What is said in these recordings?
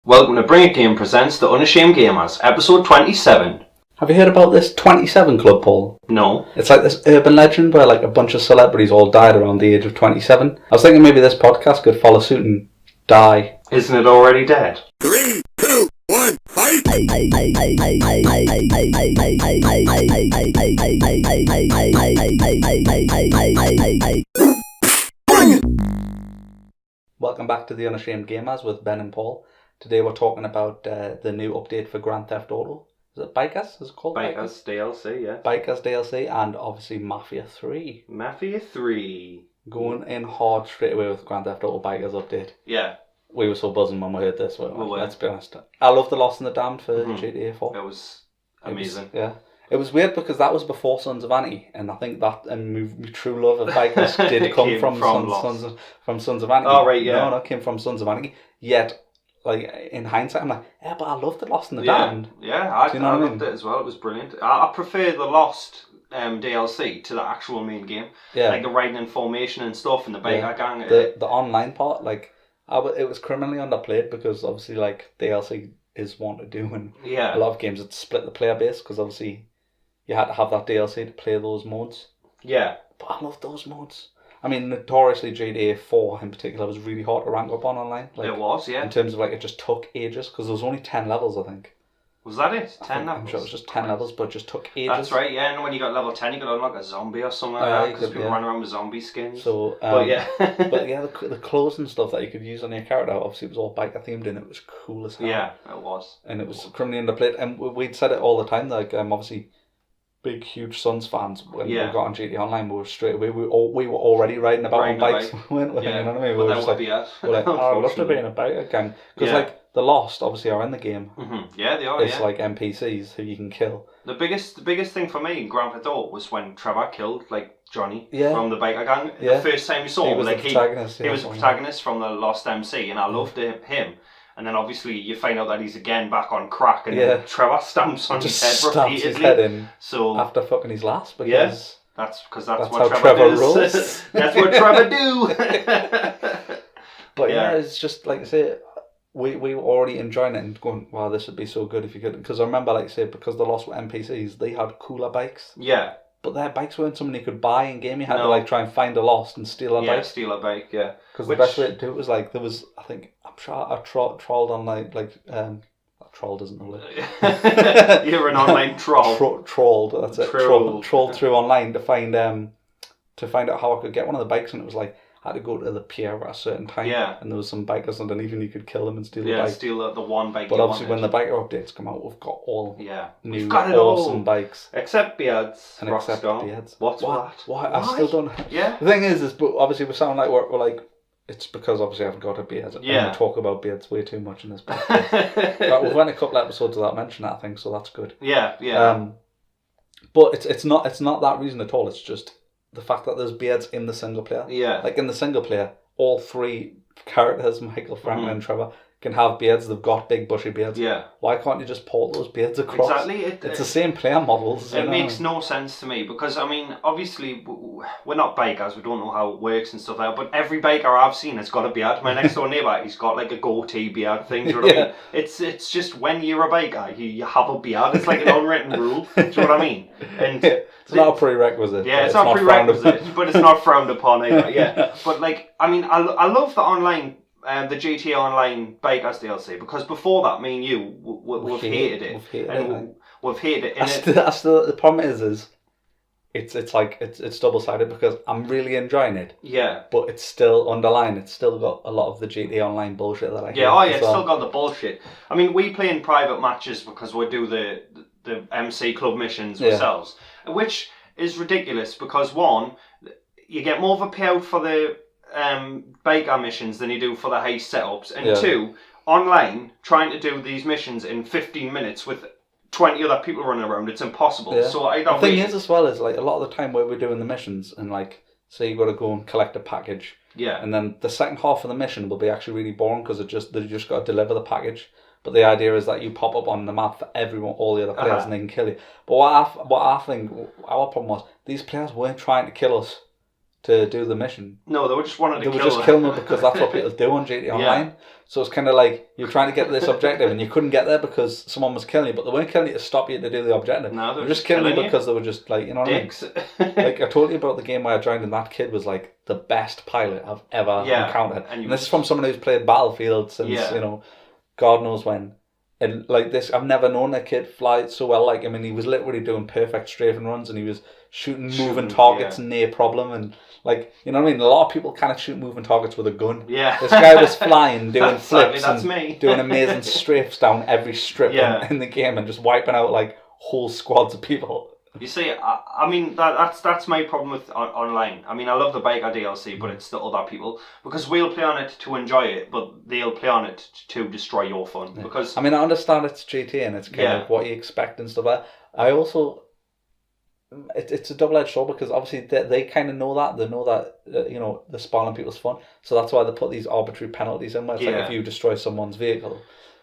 Welcome to Bring It Game presents the Unashamed Gamers, episode 27. Have you heard about this 27 Club, Paul? No. It's like this urban legend where like a bunch of celebrities all died around the age of 27. I was thinking maybe this podcast could follow suit and die. Isn't it already dead? 3, 2, 1, fight! Welcome back to the Unashamed Gamers with Ben and Paul. Today we're talking about the new update for Grand Theft Auto. Is it Bikers? Is it called Bikers DLC, yeah. Bikers DLC and obviously Mafia 3. Mafia 3. Going in hard straight away with Grand Theft Auto Bikers update. Yeah. We were so buzzing when we heard this. We were. Let's be honest. I love The Lost and the Damned for GTA 4. It was amazing. It was weird because that was before Sons of Anarchy, and I think that and my true love of bikers did come from Sons of Anarchy. Oh right, yeah. No, it came from Sons of Anarchy. Yet, like in hindsight, I'm like, yeah, but I love The Lost and the Damned. Yeah, I what loved it as well. It was brilliant. I prefer the Lost DLC to the actual main game. Yeah, like the riding in formation and stuff, and the biker gang. The online part, like, it was criminally underplayed because obviously, like, DLC is one to do, and a lot of games it split the player base because obviously you had to have that DLC to play those modes. Yeah. But I love those modes. I mean, notoriously GTA 4 in particular was really hard to rank up on online. Like, it was, yeah. In terms of, like, it just took ages because there was only 10 levels, I think. Was that it? 10 levels? I'm sure it was just 10 levels, but it just took ages. That's right, yeah. And when you got level 10, you could unlock a zombie or something like that because people run around with zombie skins. So, but yeah. the clothes and stuff that you could use on your character, obviously it was all biker themed and it was cool as hell. Yeah, it was. And it was criminally underplayed. And we'd said it all the time, like, obviously big, huge Suns fans when we got on GTA Online. We were straight away. We were already riding about on bikes, weren't we? Yeah. You know what I mean? We were just just like, oh, I'd love to be in a biker gang because like the Lost obviously are in the game. Mm-hmm. Yeah, they are. It's like NPCs who you can kill. The biggest thing for me in Grand Theft Auto was when Trevor killed like Johnny from the biker gang. The first time you saw him, like he was the protagonist from the Lost MC, and I loved him. And then obviously you find out that he's again back on crack, and then Trevor stamps on his head repeatedly. His head in after fucking his last, because that's what how Trevor rolls. That's what Trevor do. But it's just like I say, we were already enjoying it and going, wow, this would be so good if you could. Because I remember, like I say, because the Lost were NPCs, they had cooler bikes. Yeah. But their bikes weren't something you could buy in game. You had to like try and find a Lost and steal a bike. Yeah, steal a bike. Yeah. Because the best way to do it was like there was, I think, I'm sure I trolled on troll doesn't know it. You're an online troll. Trolled. That's it. Trolled through online to find out how I could get one of the bikes, and it was like I had to go to the pier at a certain time. Yeah. And there was some bikers underneath, and you could kill them and steal the bike. Yeah, steal the one bike. But obviously, when the biker updates come out, we've got all new awesome bikes. Except Beards. And except Beards. What's that? Why? I still don't. Yeah. The thing is, but obviously we sound like we're like. It's because obviously I've got a beard. Yeah. And we talk about beards way too much in this podcast. But we've went a couple episodes without mentioning that, I think, so that's good. Yeah, yeah. But it's not that reason at all. It's just the fact that there's beards in the single player. Yeah. Like in the single player, all three characters, Michael, Franklin, and Trevor, can have beards. They've got big bushy beards. Yeah. Why can't you just port those beards across? Exactly. It's the same player models. It makes no sense to me because, I mean, obviously, we're not bikers. We don't know how it works and stuff like that. But every biker I've seen has got a beard. My next door neighbour, he's got like a goatee beard thing. Do you know what I mean? It's just when you're a biker, you have a beard. It's like an unwritten rule. Do you know what I mean? And it's not a prerequisite. Yeah, it's not a prerequisite, but it's not frowned upon either. Yeah. But like, I mean, I love the online. The GTA Online Bikers DLC, because before that, me and you, we've hated it. We've hated it. The problem is it's like it's double sided because I'm really enjoying it. Yeah. But it's still underlined. It's still got a lot of the GTA Online bullshit that I hate. Yeah. It's still got the bullshit. I mean, we play in private matches because we do the MC club missions ourselves, which is ridiculous because one, you get more of a payout for the biker missions than you do for the heist setups, and two, online trying to do these missions in 15 minutes with 20 other people running around, it's impossible. So the thing is as well is like a lot of the time where we're doing the missions and like say you got to go and collect a package, and then the second half of the mission will be actually really boring because they just got to deliver the package. But the idea is that you pop up on the map for everyone, all the other players, and they can kill you. But what I think our problem was, these players weren't trying to kill us. to do the mission. No, they were just wanted to kill They would just kill me because that's what people do on GTA Online. So it's kind of like you're trying to get to this objective and you couldn't get there because someone was killing you, but they weren't killing you to stop you to do the objective. No, they were just killing you because they were just like, you know what Dicks. I mean? Like I told you about the game where I joined and that kid was like the best pilot I've ever encountered. And this is from someone who's played Battlefield since, you know, God knows when. And like this, I've never known a kid fly so well. Like, I mean, he was literally doing perfect strafing runs and he was shooting moving targets near problem. And like, you know what I mean? A lot of people can't shoot moving targets with a gun. Yeah. This guy was flying, doing flips that's and me. doing amazing strafes down every strip in the game and just wiping out like whole squads of people. You see, I mean, that's my problem with online. I mean, I love the Biker DLC, but it's the other people. Because we'll play on it to enjoy it, but they'll play on it to destroy your fun. Yeah. Because I mean, I understand it's GTA and it's kind of what you expect and stuff like that. I also... It's a double-edged sword because obviously they kind of know that. They know that, you know, they're spoiling people's fun. So that's why they put these arbitrary penalties in where it's like if you destroy someone's vehicle,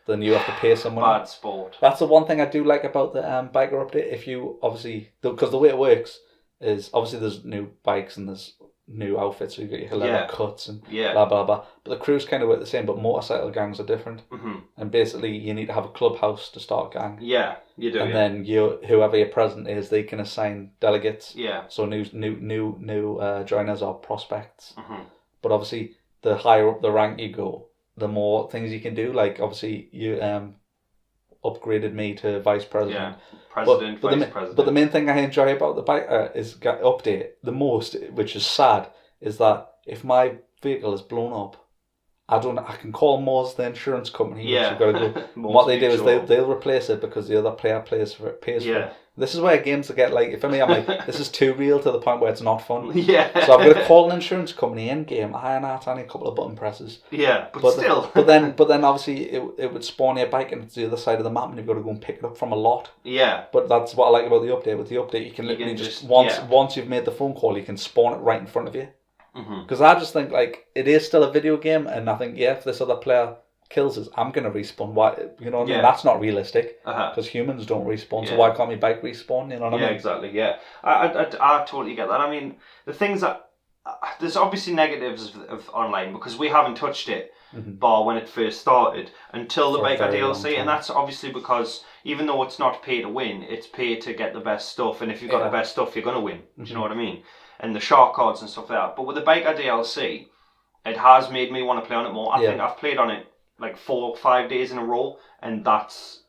then you have to pay someone. Bad sport. That's the one thing I do like about the biker update. If you obviously, because the way it works is obviously there's new bikes and there's new outfits, so you get your leather cuts and blah blah blah. But the crews kind of work the same, but motorcycle gangs are different. Mm-hmm. And basically, you need to have a clubhouse to start a gang. Yeah, you do. And then whoever your president is, they can assign delegates. Yeah. So new joiners are prospects. Mm-hmm. But obviously, the higher up the rank you go, the more things you can do. Like obviously you upgraded me to vice president. Yeah, vice president. But the main thing I enjoy about the biker is update the most, which is sad, is that if my vehicle is blown up, I can call Moz the insurance company. Yeah. Which you've got to go. What they do is they'll replace it because the other player pays for it. This is where games get like, for me, I'm like, this is too real to the point where it's not fun. Yeah. So I've got to call an insurance company in game. I only a couple of button presses. Yeah, but still. But then obviously it would spawn your bike and it's the other side of the map and you've got to go and pick it up from a lot. Yeah. But that's what I like about the update. With the update, you can literally just once you've made the phone call, you can spawn it right in front of you. Because I just think like it is still a video game, and I think if this other player kills us, I'm gonna respawn. Why? You know what I mean? That's not realistic because humans don't respawn. So why can't my bike respawn? You know what I mean? Yeah, exactly. Yeah, I totally get that. I mean, the things that there's obviously negatives of online because we haven't touched it bar when it first started until the Biker DLC, and that's obviously because even though it's not pay to win, it's pay to get the best stuff, and if you've got the best stuff, you're gonna win. Do you know what I mean? And the shark cards and stuff like that. But with the Biker DLC, it has made me want to play on it more. I think I've played on it like 4 or 5 days in a row, and that's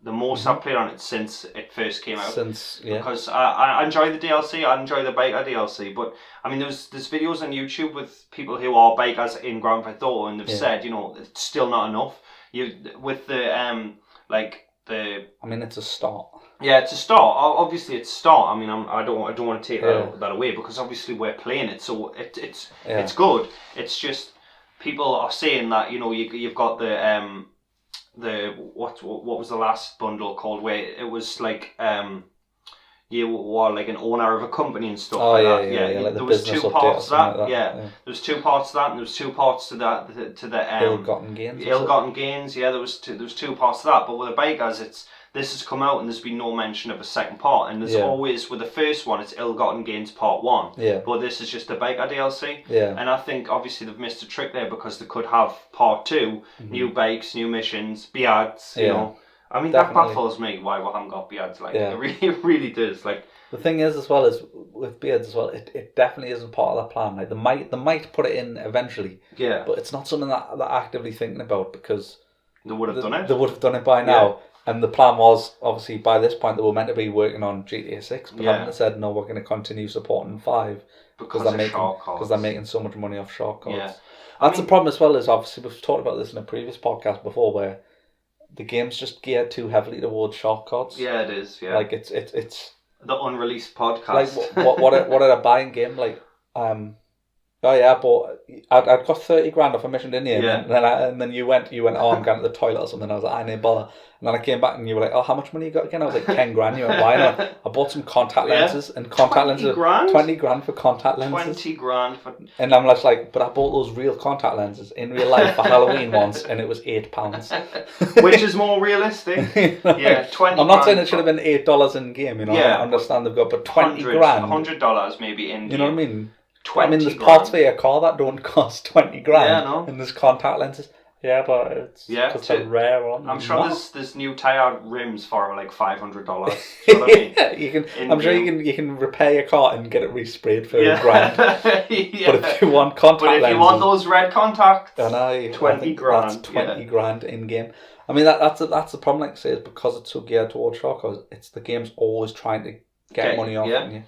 the most I've played on it since it first came out. Because I enjoy the DLC, I enjoy the Biker DLC, but I mean there's videos on YouTube with people who are bikers in Grand Theft Auto, and they've said, you know, it's still not enough. With the I mean, it's a start. Yeah, it's a start. Obviously, it's a start. I mean, I don't want to take that away because obviously we're playing it, so it's good. It's just people are saying that, you know, you've got the what was the last bundle called where it was like you were like an owner of a company and stuff. Like there the was 2 parts to that. Like that. Yeah, there was 2 parts to that, and there was 2 parts to the ill-gotten gains. Ill-gotten gains. Yeah, there was 2 parts to that. But with the Bikers, this has come out and there's been no mention of a second part, and there's always with the first one it's Ill-Gotten Gains Part 1. Yeah. But this is just the Biker DLC. Yeah. And I think obviously they've missed a trick there because they could have Part 2, new bikes, new missions, beards. You know. I mean, that baffles me why we haven't got beards. Like it really does. Like the thing is, as well as with beards as well, it definitely isn't part of that plan. Like they might put it in eventually. Yeah. But it's not something that they're actively thinking about because they would have done it. They would have done it by now. Yeah. And the plan was, obviously, by this point, they were meant to be working on GTA 6, but haven't said, no, we're going to continue supporting 5 because they're making so much money off shark cards. Yeah. That's the problem as well, is obviously, we've talked about this in a previous podcast before, where the game's just geared too heavily towards shark cards. Yeah, it is, yeah. Like, it's the unreleased podcast. Like, what did I buy in game? Like, I'd got 30 grand off a mission, didn't you? Yeah. And then you went, oh, I'm going to the toilet or something. I was like, I didn't bother. And then I came back and you were like, oh, how much money you got again? I was like, 10 grand. You went, why not? I bought some contact lenses and contact lenses. 20 grand for contact lenses. 20 grand for... And I'm just like, but I bought those real contact lenses in real life for Halloween once and it was £8. Which is more realistic. Yeah, 20 I'm not saying it should have been $8 in game, you know. Yeah. I understand they've got, but 20 grand. $100 maybe in game. You know what I mean? I mean, there's parts for your car that don't cost 20 grand. Yeah, I know. And there's contact lenses. Yeah, but it's because they're rare, aren't they? I'm sure there's new tyre rims for like $500. You know what I mean? You can. I'm sure you can repair your car and get it resprayed for a grand. But if you want contact lenses, if you want those red contacts, I know, 20 grand. That's 20 grand in game. I mean, that's the problem. Like I say, is because it's so geared towards short cars. It's the game's always trying to get money off you.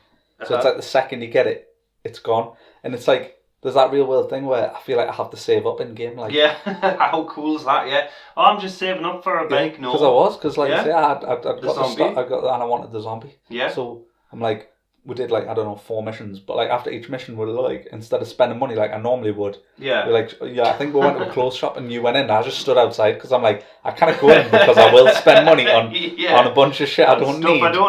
So it's like the second you get it, it's gone, and it's like. There's that real world thing where I feel like I have to save up in game. Like, yeah, how cool is that? Yeah, I'm just saving up for a bike. No, because like I say, I got the zombie. And I wanted the zombie. Yeah. So I'm like, we did like I don't know 4 missions, but like after each mission, we're like instead of spending money like I normally would. Yeah. We're like, I think we went to a clothes shop and you went in. And I just stood outside because I'm like, I can't go in because I will spend money on a bunch of shit I don't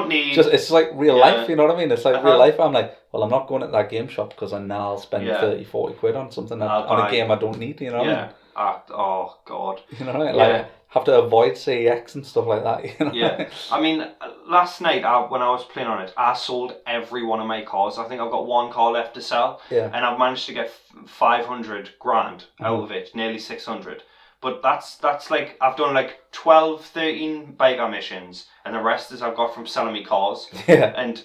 need. It's like real life, you know what I mean? It's like real life. I'm like, well, I'm not going to that game shop because I know I'll spend 30, 40 quid on something on a game I don't need. You know what I mean? Oh God. You know what I mean? Like, have to avoid CEX and stuff like that. You know? Yeah. I mean, last night when I was playing on it, I sold every one of my cars. I think I've got one car left to sell. Yeah. And I've managed to get 500 grand out of it, nearly 600. But that's like, I've done like 12, 13 biker missions, and the rest is I've got from selling me cars. Yeah. And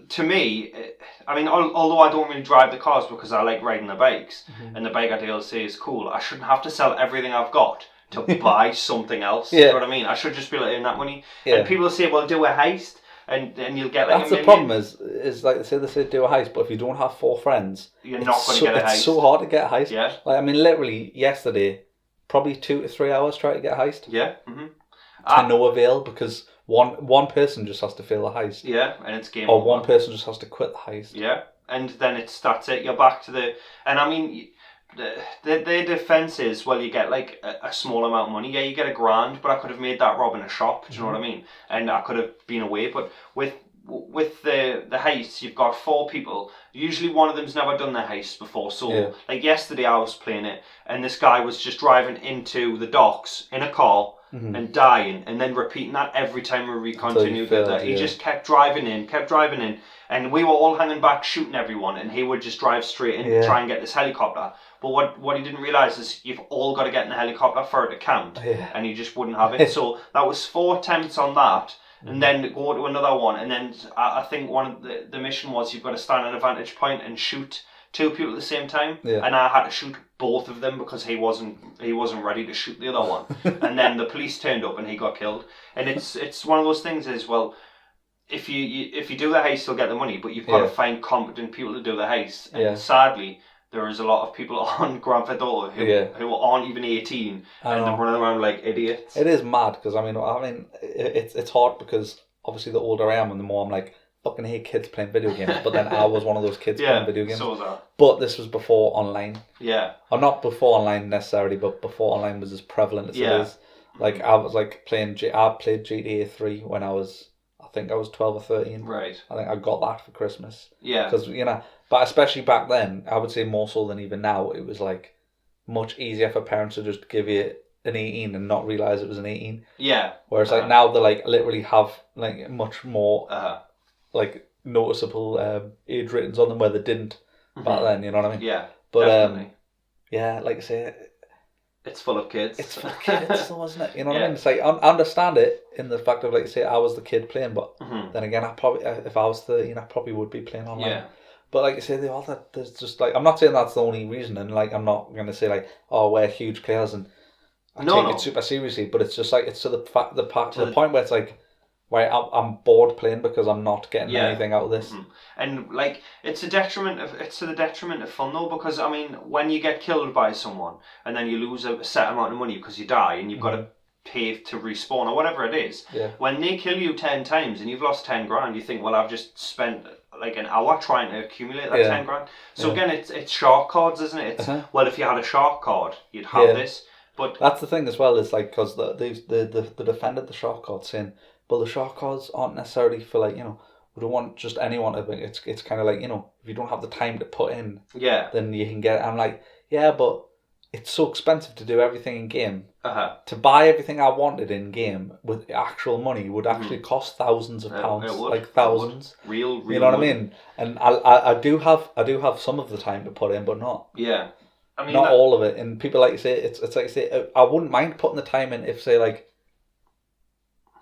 to me, I mean, although I don't really drive the cars because I like riding the bikes, and the Biker DLC is cool, I shouldn't have to sell everything I've got to buy something else. You know what I mean? I should just be able to earn that money. Yeah. And people say, well, do a heist and you'll get like That's the problem is like they say do a heist, but if you don't have 4 friends, you're not going to get a heist. It's so hard to get a heist. Yeah. Like I mean, literally yesterday, probably 2 to 3 hours trying to get a heist. Yeah. To no avail because one person just has to fail the heist. Yeah, and it's game or over. One person just has to quit the heist. Yeah, and then that's it. You're back to the... And I mean, the defence is, well, you get like a small amount of money. Yeah, you get a grand, but I could have made that robbing a shop. Do you know what I mean? And I could have been away. But with the heists, you've got 4 people. Usually one of them's never done the heist before. So like yesterday I was playing it, and this guy was just driving into the docks in a car, and dying, and then repeating that every time we continued with that. He just kept driving in, and we were all hanging back shooting everyone, and he would just drive straight in and try and get this helicopter. But what he didn't realise is you've all got to get in the helicopter for it to count, and he just wouldn't have it. So that was 4 attempts on that, and then go to another one, and then I think one of the mission was you've got to stand at a vantage point and shoot 2 people at the same time, and I had to shoot both of them because he wasn't ready to shoot the other one, and then the police turned up and he got killed. And it's one of those things is, well, if you do the heist you'll get the money, but you've got to find competent people to do the heist, and sadly there is a lot of people on Grand Theft Auto who aren't even 18 and they're running around like idiots. It is mad because I mean it's hard because obviously the older I am and the more I'm like, fucking hate kids playing video games, but then I was one of those kids playing video games. So was I. But this was before online. Yeah. Or not before online necessarily, but before online was as prevalent as it is. Like I was like I played GTA 3 when I think I was 12 or 13. Right. I think I got that for Christmas. Yeah. Because, but especially back then, I would say more so than even now, it was like much easier for parents to just give you an 18 and not realise it was an 18. Yeah. Whereas like now they like literally have like much more like noticeable age ratings on them where they didn't back then, you know what I mean? Yeah. But definitely. Like I say, it's full of kids. It's full of kids, though, isn't it? You know what I mean? It's like I understand it in the fact of like say I was the kid playing, but then again, I probably if I was 13, I probably would be playing online. Yeah. But like I say, there's just like I'm not saying that's the only reason, and like I'm not gonna say like we're huge players and I take it super seriously, but it's just like it's to the point where it's like, right, I'm bored playing because I'm not getting anything out of this. And like it's to the detriment of fun though, because I mean when you get killed by someone and then you lose a set amount of money because you die and you've got to pay to respawn or whatever it is, when they kill you 10 times and you've lost 10 grand, you think, well, I've just spent like an hour trying to accumulate that 10 grand. So again, it's shark cards, isn't it? It's well, if you had a shark card, you'd have this. But that's the thing as well, is like because they defended the shark card saying, well, the shark cards aren't necessarily for like, we don't want just anyone to. It's kind of like, if you don't have the time to put in, then you can get it. I'm like, yeah, but it's so expensive to do everything in game. To buy everything I wanted in game with actual money would actually cost thousands of pounds, like thousands. Real. You know what I mean? And I do have some of the time to put in, but not. Yeah. I mean, not all of it. And people like to say it's like say I wouldn't mind putting the time in if say like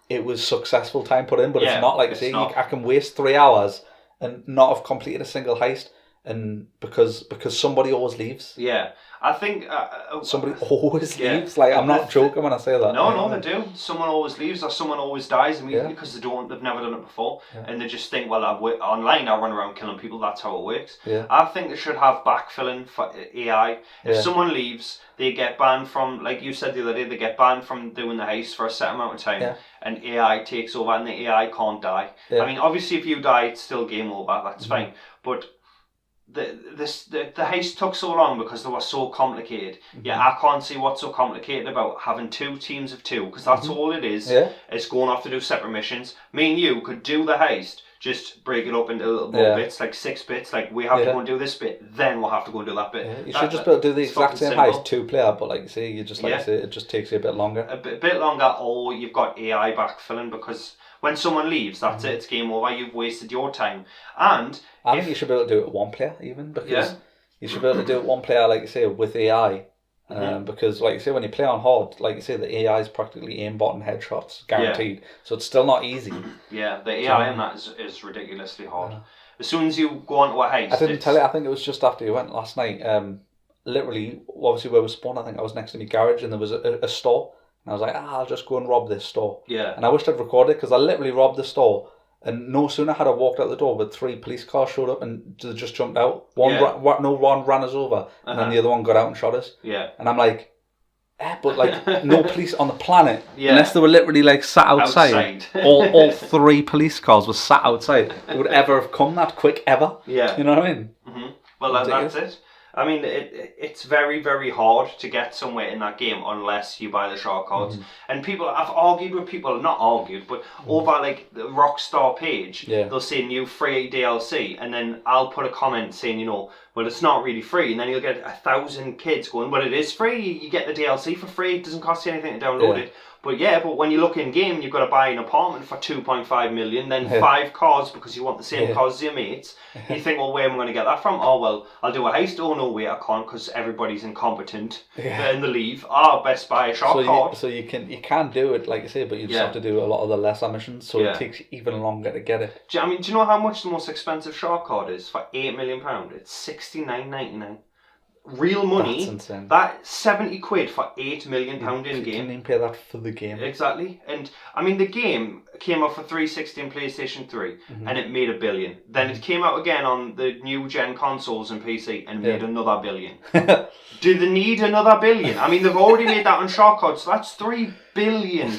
it was successful time put in, but it's not like say I can waste 3 hours and not have completed a single heist. And because somebody always leaves. Yeah, I think somebody always leaves. Like I'm not joking when I say that. No, they do. Someone always leaves, or someone always dies immediately because they've never done it before, and they just think, well, online I run around killing people. That's how it works. Yeah. I think they should have backfilling for AI. If someone leaves, they get banned from, like you said the other day, they get banned from doing the heist for a set amount of time, and AI takes over, and the AI can't die. I mean, obviously, if you die, it's still game over. That's fine, but. The heist took so long because they were so complicated. Yeah, I can't see what's so complicated about having 2 teams of 2, because that's all it is. Yeah. It's going off to do separate missions. Me and you could do the heist, just break it up into little more bits, like 6 bits. Like, we have to go and do this bit, then we'll have to go and do that bit. Yeah. You should just be able to do the exact same heist 2-player, but like you say, you just say it just takes you a bit longer. A bit longer, or you've got AI backfilling, because when someone leaves, that's it, it's game over, you've wasted your time. And I think you should be able to do it 1 player even, because you should be able to do it 1 player, like you say, with AI. Because like you say, when you play on hard, like you say, the AI is practically aimbot and headshots guaranteed. So it's still not easy. Yeah, the AI in that is ridiculously hard. As soon as you go onto a heist, I didn't tell you, I think it was just after you went last night. Literally, obviously where we spawned, I think I was next to my garage and there was a store. And I was like, I'll just go and rob this store. Yeah. And I wished I'd recorded, because I literally robbed the store. And no sooner had I walked out the door, but 3 police cars showed up and they just jumped out. One ran us over, and then the other one got out and shot us. Yeah. And I'm like, but like no police on the planet, unless they were literally like sat outside. all 3 police cars were sat outside. It would ever have come that quick ever. Yeah. You know what I mean? Well, that's it. I mean, it's very, very hard to get somewhere in that game unless you buy the shark cards. And I've argued with people, not argued, but over like the Rockstar page, they'll say new free DLC, and then I'll put a comment saying, well, it's not really free, and then you'll get 1,000 kids going, well, it is free, you get the DLC for free, it doesn't cost you anything to download it. But when you look in game, you've got to buy an apartment for 2.5 million, then 5 cars because you want the same cars as your mates. You think, well, where am I going to get that from? Oh, well, I'll do a heist. Oh, no, wait, I can't because everybody's incompetent. Then they leave. Best buy a shark card. So you can do it, like you say, but you just have to do a lot of the lesser missions, so it takes even longer to get it. Do you know how much the most expensive shark card is for £8 million? It's £69.99. Real money. That's insane. That 70 quid for £8 million in game. You can even pay that for the game. Exactly. And I mean, the game came out for 360 and PlayStation 3 and it made $1 billion. Then it came out again on the new gen consoles and PC and made another $1 billion. Do they need another $1 billion? I mean, they've already made that on shark cards, so that's $3 billion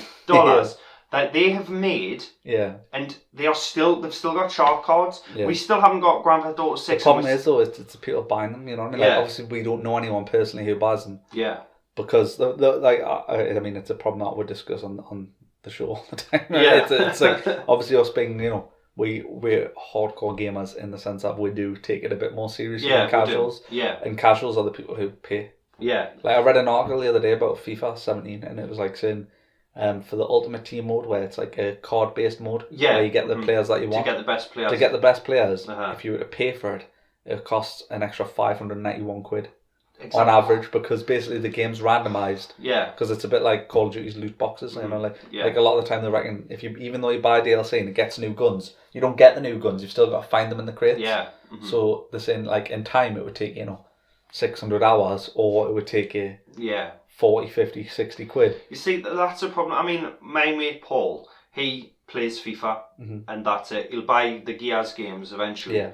that they have made. Yeah. And they've still got shark cards. Yeah. We still haven't got Grand Theft Auto 6. The problem is though, it's the people buying them, you know what I mean? Like, obviously we don't know anyone personally who buys them. Yeah. Because I mean, it's a problem that we discuss on the show all the time. Yeah. It's like, obviously us being, we're hardcore gamers in the sense that we do take it a bit more seriously than casuals. Yeah. And casuals are the people who pay. Yeah. Like I read an article the other day about FIFA 17 and it was like saying, for the Ultimate Team mode, where it's like a card-based mode, where you get the players that you want. To get the best players. To get the best players, if you were to pay for it, it costs an extra 591 quid on average, because basically the game's randomised. Yeah. Because it's a bit like Call of Duty's loot boxes, like a lot of the time they reckon even though you buy DLC and it gets new guns, you don't get the new guns, you've still got to find them in the crates. Yeah. So they're saying like in time it would take 600 hours, or it would take you 40, 50, 60 quid. You see, that's a problem. I mean, my mate Paul, he plays FIFA and that's it. He'll buy the Gears games eventually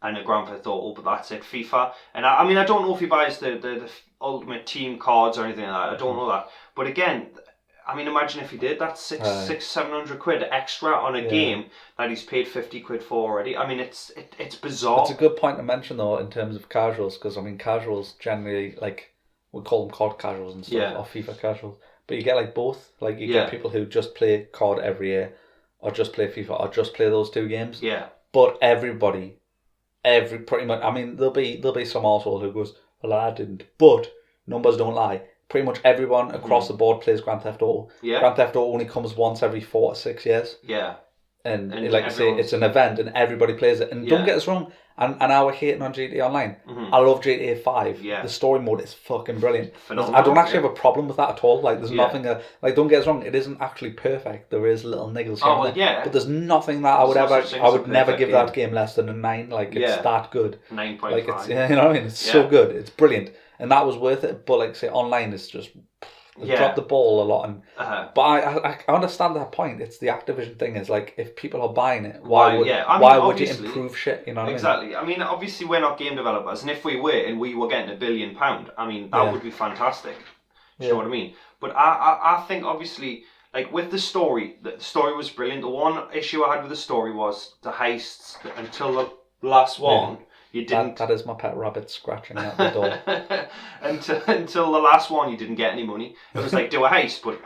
and a Grand Theft Auto, but that's it, FIFA. And I mean, I don't know if he buys the Ultimate Team cards or anything like that. I don't know that. But again, I mean, imagine if he did. That's 700 quid extra on a game that he's paid 50 quid for already. I mean, it's bizarre. It's a good point to mention though in terms of casuals, because I mean, casuals generally, like, we call them COD casuals and stuff, or FIFA casuals. But you get like both. Like you get people who just play COD every year, or just play FIFA, or just play those 2 games. Yeah. But pretty much. I mean, there'll be some arsehole who goes, well, I didn't. But numbers don't lie, pretty much everyone across the board plays Grand Theft Auto. Yeah. Grand Theft Auto only comes once every 4 to 6 years. Yeah. And like I say, it's an event and everybody plays it. And don't get us wrong, and I was hating on GTA Online. I love GTA 5. Yeah. The story mode is fucking brilliant. Phenomenal, I don't actually have a problem with that at all. Like, there's nothing, like, don't get us wrong, it isn't actually perfect. There is little niggles here and there. But there's nothing that I would never give that game less than a 9. Like, it's that good. 9.5. Like, it's, you know what I mean? It's so good. It's brilliant. And that was worth it. But, like, say, online is just... dropped the ball a lot, and but I understand that point. It's the Activision thing. Is like, if people are buying it, why would you improve shit? You know what exactly. I mean, obviously we're not game developers, and if we were and we were getting £1 billion, I mean that would be fantastic. Do you know what I mean? But I think obviously, like with the story was brilliant. The one issue I had with the story was the heists until the last one. Yeah. You didn't. That is my pet rabbit scratching at the door. until the last one, you didn't get any money. It was like, do a heist, but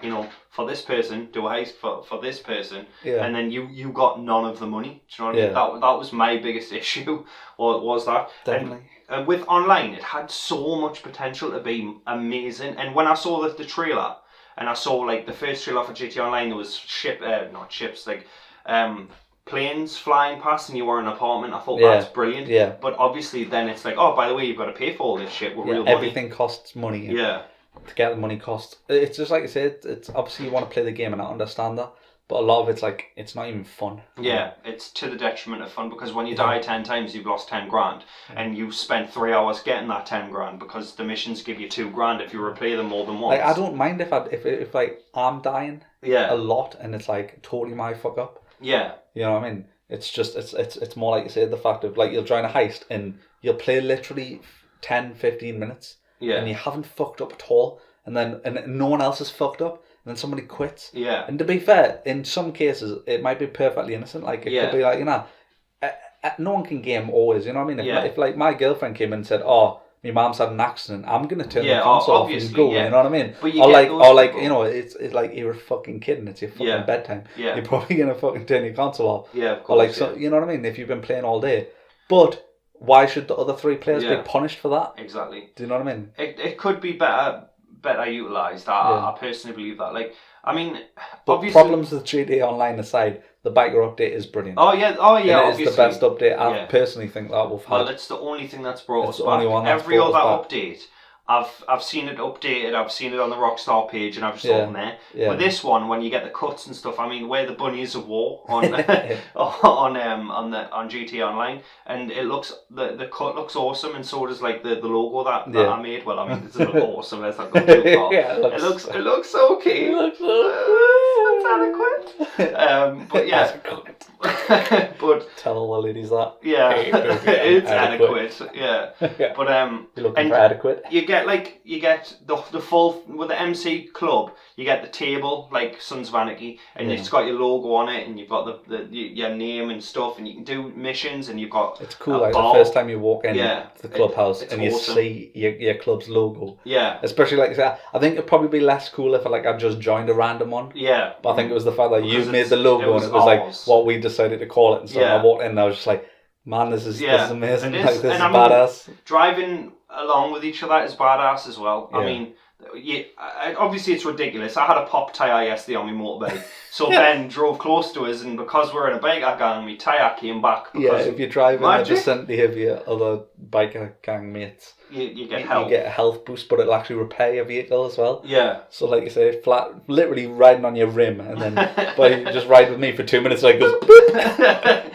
for this person, do a heist for this person, and then you got none of the money. Do you know what I mean? That was my biggest issue. Was that definitely? And with online, it had so much potential to be amazing. And when I saw the trailer, and I saw like the first trailer for GTA Online, there was planes flying past and you were in an apartment. I thought that's brilliant. Yeah. But obviously then it's like, oh, by the way, you've got to pay for all this shit with real money. Everything costs money. Yeah. To get the money costs. It's just like I said, it's obviously you want to play the game and I understand that. But a lot of it's like, it's not even fun. Yeah, it's to the detriment of fun, because when you die 10 times, you've lost 10 grand. And you've spent 3 hours getting that 10 grand because the missions give you 2 grand if you replay them more than once. Like, I don't mind if like I'm dying a lot and it's like totally my fuck up. Yeah. You know what I mean? It's just, it's more like you said, the fact of like you'll join a heist and you'll play literally 10, 15 minutes and you haven't fucked up at all, and no one else has fucked up, and then somebody quits. Yeah. And to be fair, in some cases it might be perfectly innocent. Like it could be like, no one can game always. You know what I mean? If like my girlfriend came in and said, "Oh, my mom's had an accident," I'm gonna turn the console off and go. You know what I mean? But or like it's like you're a fucking kid and it's your fucking bedtime. Yeah. You're probably gonna fucking turn your console off. Yeah, of course. Or like so, you know what I mean? If you've been playing all day, but why should the other 3 players be punished for that? Exactly. Do you know what I mean? It could be better utilised. I personally believe that. Like, I mean, but obviously, problems with GTA Online aside, the biker update is brilliant. Oh yeah. And it is the best update. I personally think that we've had. Well, it's the only thing that's brought us back. Every other update, I've seen it updated. I've seen it on the Rockstar page, and I've just thought, meh. Yeah. But this one, when you get the cuts and stuff, I mean, we're the bunnies of war on on GTA Online, and it looks the cut looks awesome, and so does like the logo that I made. Well, I mean, it's not awesome. Let's not go too far. It looks okay. It looks it's adequate. But yeah. But tell all the ladies that. Yeah, it's adequate. Yeah. But you're looking for adequate. You get the full with the MC Club. You get the table like Sons of Anarchy, and it's got your logo on it, and you've got your name and stuff, and you can do missions, and you've got. It's cool. Like the first time you walk in the clubhouse and you see your club's logo. Yeah. Especially like I said, I think it'd probably be less cool if I just joined a random one. Yeah. But I think it was the fact that you made the logo and it was like what we decided to call it and stuff. Yeah. And I walked in and I was just like, man, this is amazing. Like, this is badass. Driving along with each other is badass as well. Yeah. I mean, obviously it's ridiculous. I had a pop tyre yesterday on my motorbike. So Ben drove close to us, and because we're in a biker gang, my tyre came back. If you're driving in the vicinity of your other biker gang mates, you get help. You get a health boost, but it'll actually repair your vehicle as well. Yeah. So like you say, literally riding on your rim, and then but you just ride with me for 2 minutes, like goes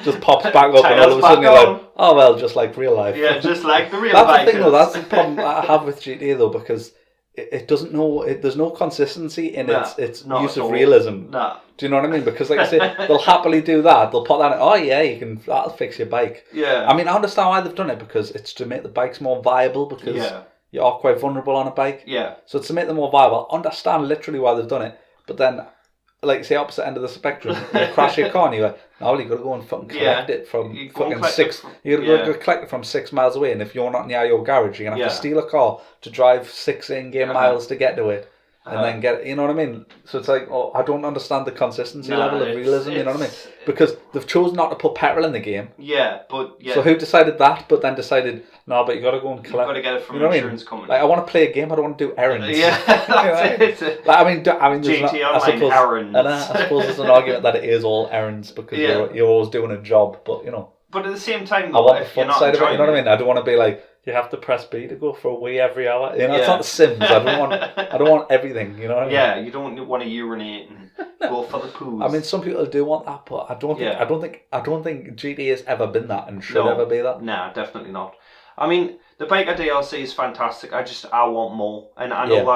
just pops back up, and all of a sudden you're like, oh well, just like real life. Yeah, just like the real life. That's bikers. the thing though. That's the problem I have with GTA though, because it doesn't know. There's no consistency in its use of realism. Nah. Do you know what I mean? Because like I say, they'll happily do that. They'll put that in, oh yeah, that'll fix your bike. Yeah. I mean, I understand why they've done it, because it's to make the bikes more viable, because you are quite vulnerable on a bike. Yeah. So it's to make them more viable. I understand literally why they've done it. But then, like say, opposite end of the spectrum, you crash your car and you're like, no, you got to go and fucking collect it from fucking 6. You got to go collect it from 6 miles away, and if you're not near your garage, you're gonna have to steal a car to drive 6 in-game miles to get to it. and then get, you know what I mean? So it's like, I don't understand the consistency level of realism, you know what I mean? Because they've chosen not to put petrol in the game. Yeah, but yeah. So who decided that, but then decided, no, but you got to go and collect. You've got to get it from an insurance company. Like, I want to play a game, I don't want to do errands. Yeah, that's it. Like, I mean, GT Online errands. And I suppose there's an argument that it is all errands because you're always doing a job, but you know. But at the same time, though, I want the fun side of it, you know what I mean? I don't want to be like, you have to press B to go for a wee every hour. You know, it's not The Sims. I don't want everything, you know what I mean? Yeah, you don't want to urinate and go for the poos. I mean, some people do want that, but I don't think GTA has ever been that and should ever be that. Nah, definitely not. I mean, the Biker DLC is fantastic. I want more, and I know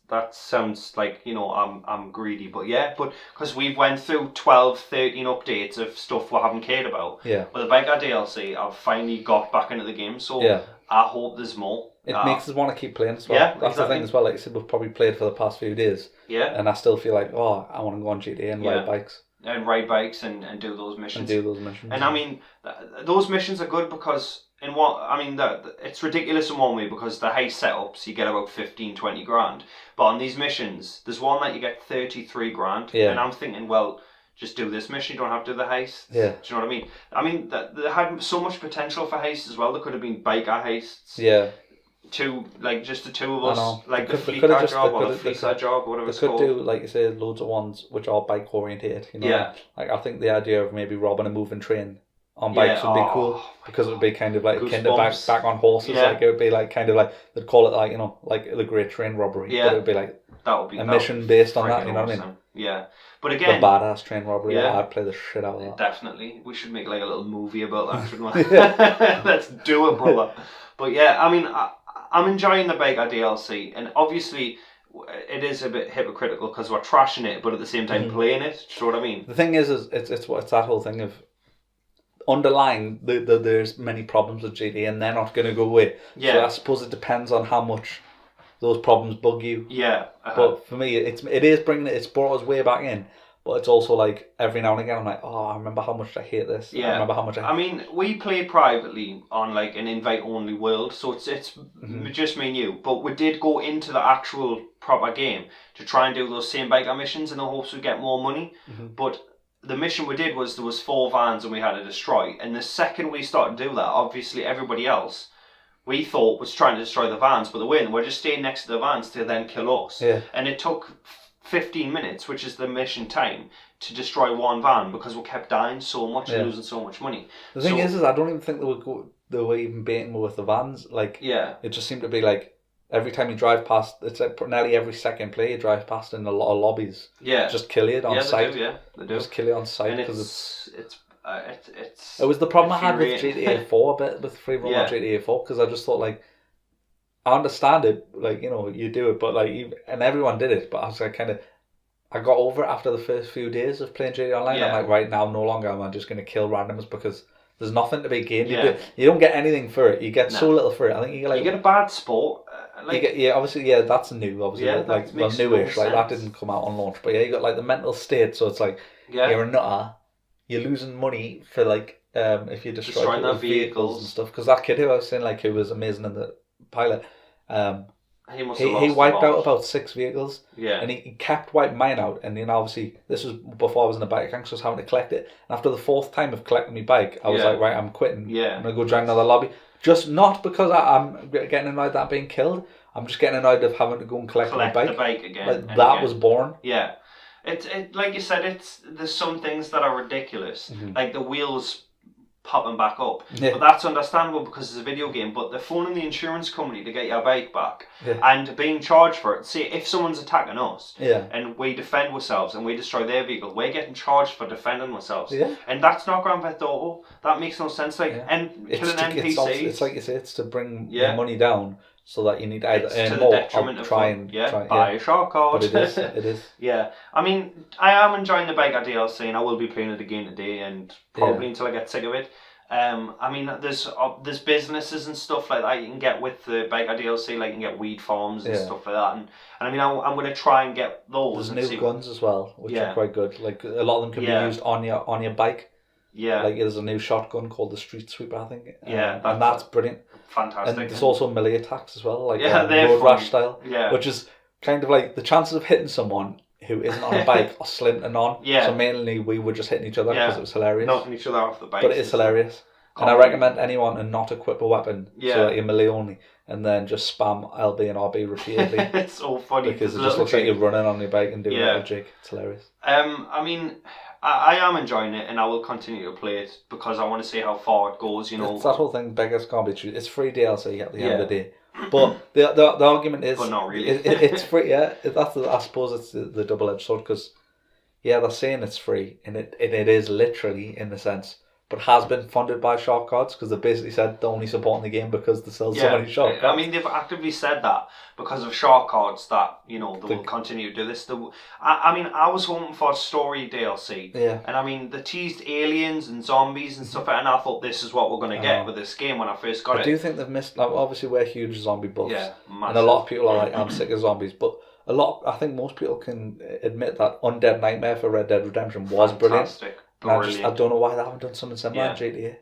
that sounds like, you know, I'm greedy, but because we've went through 12, 13 updates of stuff we haven't cared about. Yeah. But the Biker DLC, I've finally got back into the game, so I hope there's more. It makes us want to keep playing as well. Yeah, that's the thing as well. Like I said, we've probably played for the past few days. Yeah. And I still feel like, I want to go on GTA and ride bikes. And ride bikes and do those missions. And I mean, those missions are good because it's ridiculous in one way because the heist setups you get about 15, 20 grand. But on these missions, there's one that you get 33 grand. Yeah. And I'm thinking, well, just do this mission, you don't have to do the heist. Yeah. Do you know what I mean? I mean, they had so much potential for heists as well. There could have been biker heists. Yeah. Just the two of us, like the fleet car job or the fleet job, whatever it's called. They could do, like you say, loads of ones which are bike oriented. You know? Yeah. Like I think the idea of maybe robbing a moving train on bikes would be cool because it would be kind of like back on horses. Like it would be like kind of like they'd call it like, you know, like the Great Train Robbery. Yeah. But it would be like a mission based on that. You know what I mean? Yeah. But again, the badass train robbery. Yeah. I'd play the shit out of that. Definitely. We should make like a little movie about that, shouldn't we? Let's do it, brother. But yeah, I mean, I'm enjoying the Biker DLC, and obviously it is a bit hypocritical because we're trashing it, but at the same time playing it. Do you know what I mean? The thing is it's that whole thing of underlying there's many problems with GTA, and they're not going to go away. Yeah. So I suppose it depends on how much those problems bug you. Yeah. But for me, it's brought us way back in. But it's also like every now and again I'm like, I remember how much I hate this. Yeah. I remember how much I mean, we play privately on like an invite only world, so it's just me and you. But we did go into the actual proper game to try and do those same biker missions in the hopes we'd get more money. But the mission we did was there was 4 vans and we had to destroy. And the second we started to do that, obviously everybody else we thought was trying to destroy the vans, but we're just staying next to the vans to then kill us. Yeah. And it took 15 minutes, which is the mission time, to destroy one van because we kept dying so much and losing so much money. The thing is I don't even think they were even baiting with the vans. Like, it just seemed to be like every time you drive past, it's like nearly every second play you drive past in a lot of lobbies. Yeah, just kill it on site. They do. Just kill it on site because it's. It was the problem I had with GTA 4 a bit with free roam on GTA 4 because I just thought like. I understand it, like, you know, you do it, but like, and everyone did it, but I was like, I got over it after the first few days of playing GTA Online. I'm like, right now, no longer am I just going to kill randoms because there's nothing to be gained. You don't get anything for it. You get so little for it. I think you get like you get a bad sport. Obviously, that's new. Obviously, newish. Like that didn't come out on launch, but you got like the mental state. So it's like you're a nutter. You're losing money for like if you destroy people's vehicles and stuff. Because that kid who I was saying, like, who was amazing in the pilot, he wiped out about 6 vehicles, and he kept wiping mine out, and then obviously this was before I was in the bike gang, so I was having to collect it, and after the 4th time of collecting my bike I was like, right, I'm quitting. I'm gonna go join another lobby, just not because I'm getting annoyed that I'm being killed, I'm just getting annoyed of having to go and collect my bike. The bike again. Like, that was boring. It like you said, there's some things that are ridiculous, like the wheels popping back up, but that's understandable because it's a video game. But they're phoning the insurance company to get your bike back and being charged for it. See, if someone's attacking us and we defend ourselves and we destroy their vehicle, we're getting charged for defending ourselves, and that's not Grand Theft Auto. That makes no sense. Like, and killing NPCs, it's like you say, it's to bring the money down so that you need to either earn more or try and buy a shortcut. But it is. Yeah, I mean, I am enjoying the Biker DLC, and I will be playing it again today, and probably until I get sick of it. I mean, there's businesses and stuff like that you can get with the Biker DLC, like you can get weed farms and stuff like that, and I mean, I'm going to try and get those. There's new guns as well, which are quite good. Like, a lot of them can be used on your bike. Yeah. Like, there's a new shotgun called the Street Sweeper, I think. And that's brilliant. Fantastic. And there's also melee attacks as well, like road rash style, which is kind of like the chances of hitting someone who isn't on a bike are slim to none. Yeah. So mainly we were just hitting each other because it was hilarious. Knocking each other off the bike. But it is hilarious. And I recommend anyone to not equip a weapon. Yeah. So like you're melee only. And then just spam LB and RB repeatedly. It's so funny. Because it just looks like you're running on your bike and doing a little jig. It's hilarious. I mean, I am enjoying it and I will continue to play it because I want to see how far it goes, you know. It's that whole thing, beggars can't be choosers. It's free DLC at the end of the day. But the argument is... But not really. It's free, yeah. I suppose it's the double-edged sword because, they're saying it's free and it is literally, in the sense... but has been funded by shark cards because they basically said they're only supporting the game because they sell so many shark cards. I mean, they've actively said that because of shark cards that, you know, they will continue to do this. I mean, I was hoping for story DLC. Yeah. And I mean, they teased aliens and zombies and stuff, and I thought this is what we're going to get with this game when I first got it. I do think they've missed, like, obviously we're huge zombie buffs. Yeah, and a lot of people are like, I'm sick of zombies, but I think most people can admit that Undead Nightmare for Red Dead Redemption was brilliant. I don't know why they haven't done something similar in GTA.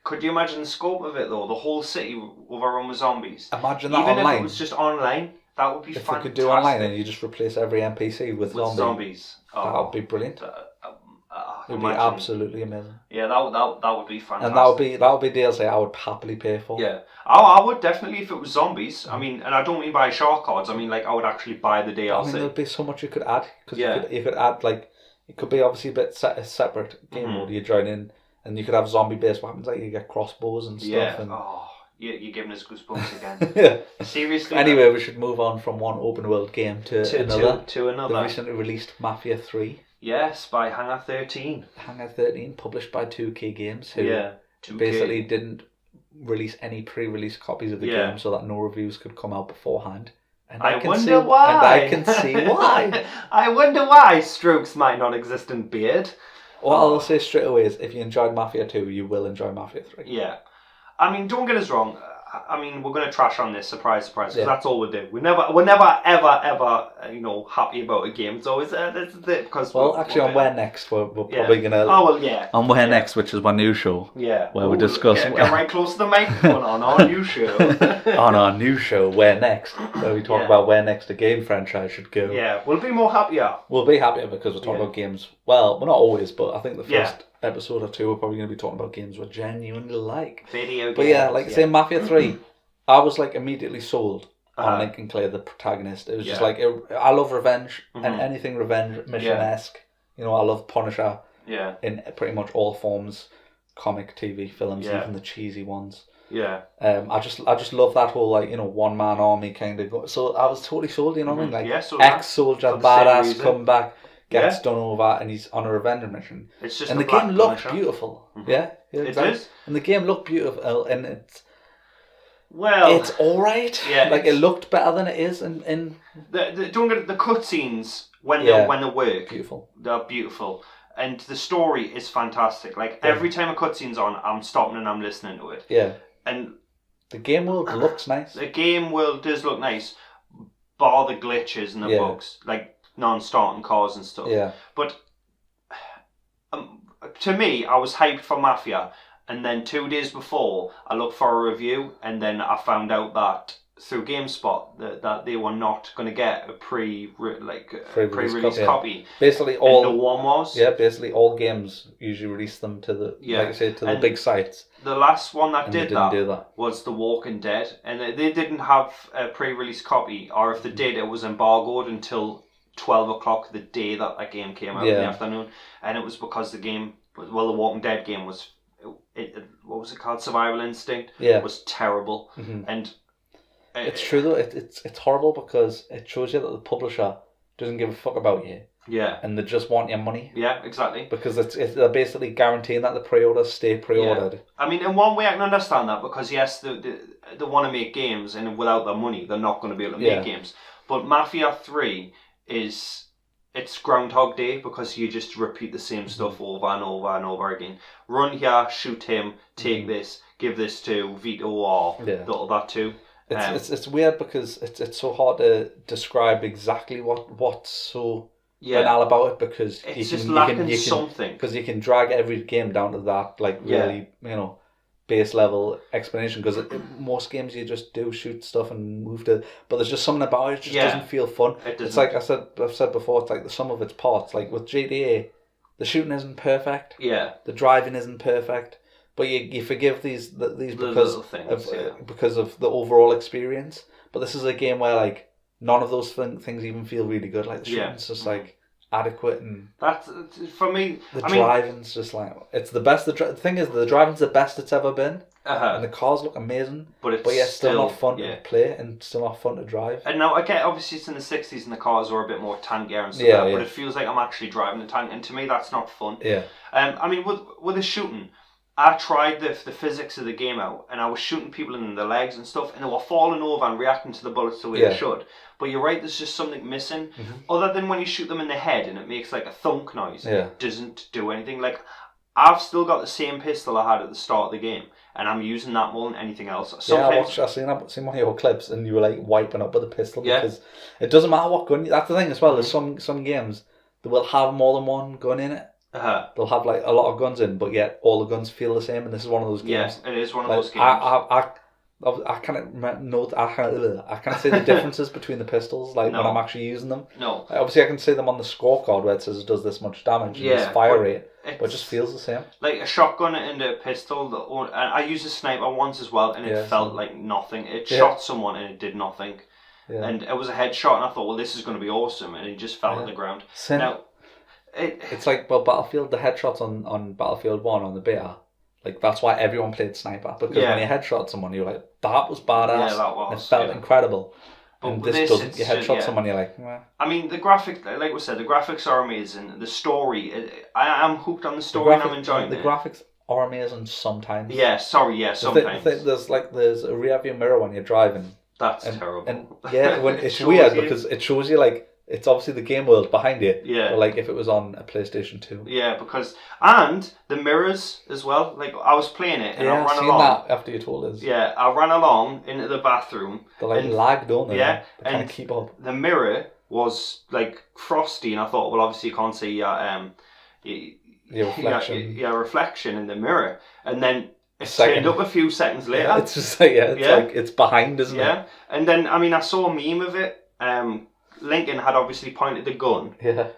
Could you imagine the scope of it though? The whole city overrun with zombies. Imagine that Even online. if it was just online, that would be fantastic. If we could do online and you just replace every NPC with zombies. That would be brilliant. It would be absolutely amazing. Yeah, that would be fantastic. And that would be DLC I would happily pay for. Yeah, I would definitely if it was zombies. I mean, and I don't mean buy shark cards. I mean, like I would actually buy the DLC. I mean, there'd be so much you could add because you could add like. It could be obviously a bit separate game mode. You join in and you could have zombie-based weapons, like you get crossbows and stuff. Yeah. And... you're giving us goosebumps again. Yeah. Seriously. Anyway, we should move on from one open world game to another. To another. The recently released Mafia 3. Yes, by Hangar 13. Hangar 13, published by 2K Games, who basically didn't release any pre-release copies of the game so that no reviews could come out beforehand. And I wonder why. And I can see why. I wonder why strokes my non-existent beard. What I'll say straight away is if you enjoyed Mafia 2, you will enjoy Mafia 3. Yeah. I mean, don't get us wrong. I mean, we're going to trash on this, surprise, surprise, because that's all we do. We're never, ever, happy about a game. It's always, this is it, because... Well, actually, on Where Next, we're probably going to... Oh, well, yeah. On Where Next, which is my new show. Yeah. Where we discuss... Get right close to the microphone on our new show. On our new show, Where Next, where we talk about where next a game franchise should go. Yeah, we'll be more happier. We'll be happier because we're talking about games... Well, not always, but I think the first... episode or two, we're probably going to be talking about games we genuinely like. Video games. But yeah, like say Mafia 3, I was like immediately sold on Lincoln Clay, the protagonist. It was just like, I love revenge and anything revenge mission-esque. You know, I love Punisher in pretty much all forms, comic, TV, films, even the cheesy ones. Yeah. I just love that whole like, you know, one-man army kind of... So I was totally sold, you know what I mean? Like, ex-soldier, badass, come back. Gets done over and he's on a revenge mission. It's just and the game looked beautiful. Yeah, it is. And the game looked beautiful, and it's all right. Yeah, like it looked better than it is. In don't get the cutscenes when they work. Beautiful. They're beautiful, and the story is fantastic. Like every time a cutscene's on, I'm stopping and I'm listening to it. Yeah. And the game world looks nice. The game world does look nice, bar the glitches and the bugs, like non-starting cars and stuff. Yeah. But to me, I was hyped for Mafia, and then 2 days before, I looked for a review, and then I found out that through GameSpot that they were not going to get a pre-release copy. Basically, no one was. Yeah, basically all games usually release them to the like I say, to the big sites. The last one that did that was The Walking Dead, and they didn't have a pre-release copy, or if they did, it was embargoed until 12 o'clock the day that game came out in the afternoon, and it was because the game, the Walking Dead game was, what was it called, Survival Instinct, was terrible, and it's true though, it's horrible because it shows you that the publisher doesn't give a fuck about you. Yeah. And they just want your money. Yeah, exactly. Because they're basically guaranteeing that the pre-orders stay pre-ordered. Yeah. I mean, in one way I can understand that because yes, they want to make games, and without their money they're not going to be able to make games. But Mafia 3 it's Groundhog Day because you just repeat the same stuff over and over and over again. Run here, shoot him, take this, give this to Vito or that too. It's weird because it's so hard to describe exactly what's so banal about it because it's just lacking something. Because you can drag every game down to that really base level explanation, because most games you just do shoot stuff and move to, but there's just something about it just doesn't feel fun. It's like I've said before, it's like the sum of its parts. Like with GTA, the shooting isn't perfect. Yeah. The driving isn't perfect, but you forgive these because because of the overall experience. But this is a game where like none of those things even feel really good. Like the shooting's just like adequate, and that's for me. The driving's just like it's the best. The thing is, the driving's the best it's ever been, and the cars look amazing. But it's still not fun to play and still not fun to drive. And now I get obviously it's in the 60s and the cars are a bit more tankier and stuff, but it feels like I'm actually driving a tank, and to me that's not fun. Yeah. I mean, with the shooting, I tried the physics of the game out, and I was shooting people in the legs and stuff, and they were falling over and reacting to the bullets the way they should. But you're right, there's just something missing. Mm-hmm. Other than when you shoot them in the head and it makes like a thunk noise, it doesn't do anything. Like, I've still got the same pistol I had at the start of the game, and I'm using that more than anything else. I've seen one of your clips, and you were like wiping up with a pistol because it doesn't matter what gun. That's the thing as well. There's some games that will have more than one gun in it. They'll have like a lot of guns in, but yet all the guns feel the same, and this is one of those games. Yeah, it is one of those games. I can't see the differences between the pistols when I'm actually using them. No. Obviously I can see them on the scorecard where it says it does this much damage and this fire rate, but it just feels the same. Like a shotgun and a pistol, and I used a sniper once as well, and it felt like nothing. It shot someone and it did nothing. Yeah. And it was a headshot, and I thought, well, this is going to be awesome, and it just fell on the ground. Now, it's like, Battlefield, the headshots on Battlefield 1 on the beta, like that's why everyone played sniper, because when you headshot someone, you're like, that was badass. Yeah, that was. It felt incredible. But and this doesn't. You headshot someone, you're like, meh. I mean, the graphics, like we said, the graphics are amazing. The story, I am hooked on the story, and I'm enjoying it. The graphics are amazing sometimes. Yeah, sometimes. There's a rear view mirror when you're driving. That's terrible. And when it's weird because it shows you like. It's obviously the game world behind you. Yeah. But like if it was on a PlayStation 2. Yeah, and the mirrors as well. Like I was playing it and I ran along. That after you told us. Yeah, I ran along into the bathroom. They're like lag, don't they? Yeah. They can't keep up. The mirror was like frosty, and I thought, well, obviously you can't see your reflection. Your reflection in the mirror, and then it turned up a few seconds later. Yeah, it's just like like it's behind, isn't it? Yeah, and then I mean I saw a meme of it. Lincoln had obviously pointed the gun,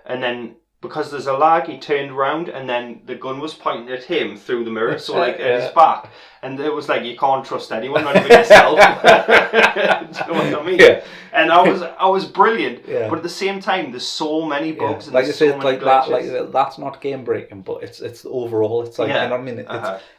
and then because there's a lag, he turned around, and then the gun was pointing at him through the mirror, so like at his back, and it was like you can't trust anyone, not even yourself. Do you know what I mean? Yeah. And I was brilliant, but at the same time, there's so many bugs. And like you say, so like that, like that's not game breaking, but it's overall. It's like you know what I mean.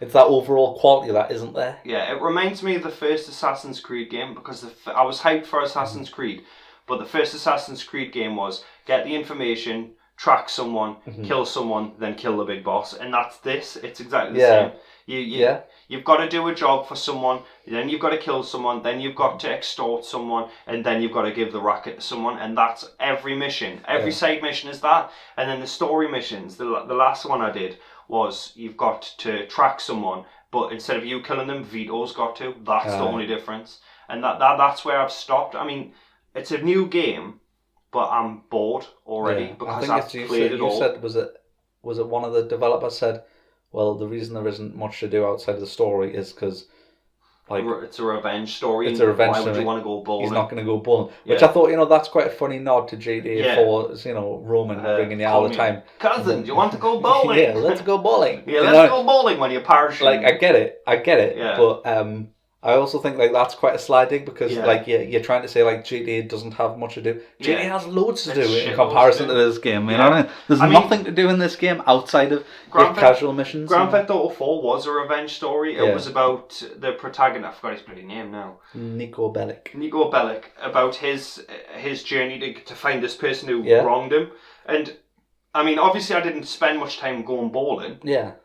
It's that overall quality that isn't there. Yeah, it reminds me of the first Assassin's Creed game because I was hyped for Assassin's Creed. But the first Assassin's Creed game was get the information, track someone, kill someone, then kill the big boss. And that's this. It's exactly the same. You've got to do a job for someone, then you've got to kill someone, then you've got to extort someone, and then you've got to give the racket to someone. And that's every mission. Every side mission is that. And then the story missions, the last one I did was you've got to track someone, but instead of you killing them, Vito's got to. That's the only difference. And that's where I've stopped. I mean, it's a new game, but I'm bored already because I've played it all. You said, was it one of the developers said, well, the reason there isn't much to do outside of the story is because like it's a revenge story. It's a revenge story. Why would you want to go bowling? He's not going to go bowling. Which I thought, that's quite a funny nod to GTA 4, Roman bringing you all the time. Cousin, do you want to go bowling? Yeah, let's go bowling. Let's go bowling when you parachute. Like, I get it. Yeah. But I also think like that's quite a sly dig because like you're trying to say like GTA doesn't have much to do. GTA has loads to do in comparison to this game. You know what I mean? There's nothing to do in this game outside of casual missions. Grand Theft Auto 4 was a revenge story. It was about the protagonist. I forgot his bloody name now. Nico Bellic. About his journey to find this person who wronged him. And I mean, obviously, I didn't spend much time going bowling. Yeah.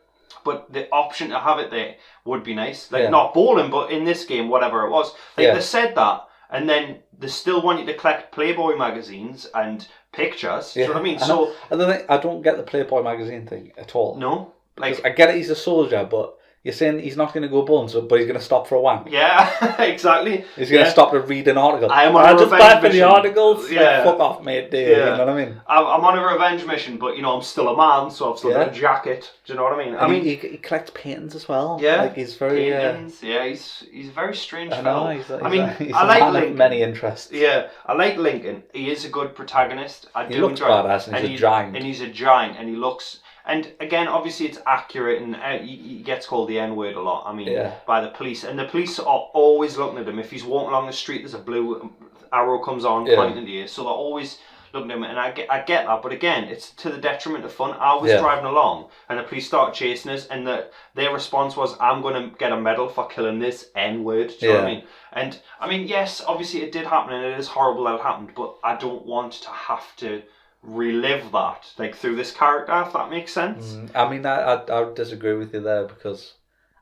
But the option to have it there would be nice. Like, not bowling, but in this game, whatever it was. Like, they said that, and then they still want you to collect Playboy magazines and pictures. Do you know what I mean? I don't get the Playboy magazine thing at all. No? Like, I get it, he's a soldier, but you're saying he's not going to go bones, but he's going to stop for a wank. Yeah, exactly. He's going to stop to read an article. I am on a just revenge bad for mission. the articles. Yeah. Like, fuck off, mate. Dude. Yeah. You know what I mean? I'm on a revenge mission, but I'm still a man, so I've still got a jacket. Do you know what I mean? And he collects paintings as well. Yeah, like he's very paintings. Yeah, he's a very strange fellow. He's I like like Lincoln. Many interests. Yeah, I like Lincoln. He is a good protagonist. He looks badass, and he's a giant. And he's a giant, and he looks. And again, obviously, it's accurate, and he gets called the N-word a lot. I mean, by the police, and the police are always looking at him. If he's walking along the street, there's a blue arrow comes on pointing to you, so they're always looking at him. And I get that, but again, it's to the detriment of fun. I was driving along, and the police started chasing us, and their response was, "I'm going to get a medal for killing this N-word." Do you know what I mean? And I mean, yes, obviously, it did happen, and it is horrible that it happened, but I don't want to have to relive that through this character, if that makes sense. I mean, I would disagree with you there, because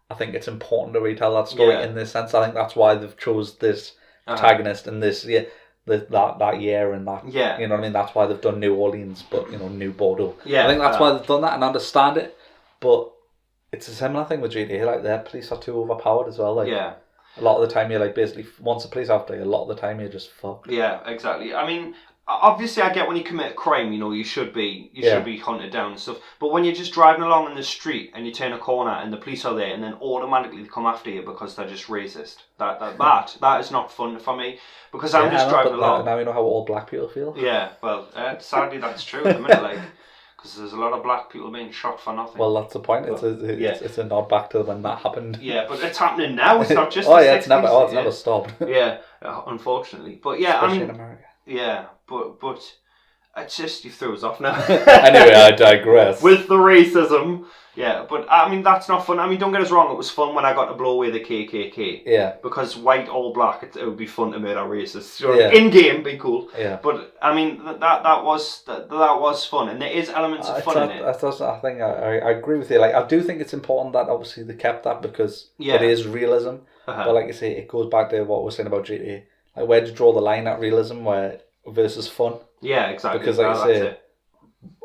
I think it's important to retell that story in this sense. I think that's why they've chose this protagonist and this that year and that you know what I mean. That's why they've done New Orleans, but New Bordeaux. I think that's why they've done that, and I understand it. But it's a similar thing with GTA. Like, their police are too overpowered as well. Like, a lot of the time you're basically once the police after you, a lot of the time you're just fucked. Yeah, exactly. I mean, obviously, I get when you commit a crime, you should be hunted down and stuff. But when you're just driving along in the street and you turn a corner and the police are there, and then automatically they come after you because they're just racist. That is not fun for me, because I'm just driving along. Now you know how all black people feel. Yeah, well, sadly that's true at the minute, because there's a lot of black people being shot for nothing. Well, that's the point. It's a nod back to when that happened. Yeah, but it's happening now. It's not just. It's never stopped. Yeah, unfortunately, but especially in America. Yeah, but it's just, you threw us off now. Anyway, I digress. With the racism. Yeah, but I mean, that's not fun. I mean, don't get us wrong, it was fun when I got to blow away the KKK. Yeah. Because white or black, it would be fun to murder racists. In-game, be cool. Yeah. But, I mean, that was fun, and there is elements of fun in it. I think I agree with you. Like, I do think it's important that obviously they kept that, because it is realism. But like you say, it goes back to what we're saying about GTA. Like, where do you draw the line at realism versus fun? Yeah, exactly. Because like I say,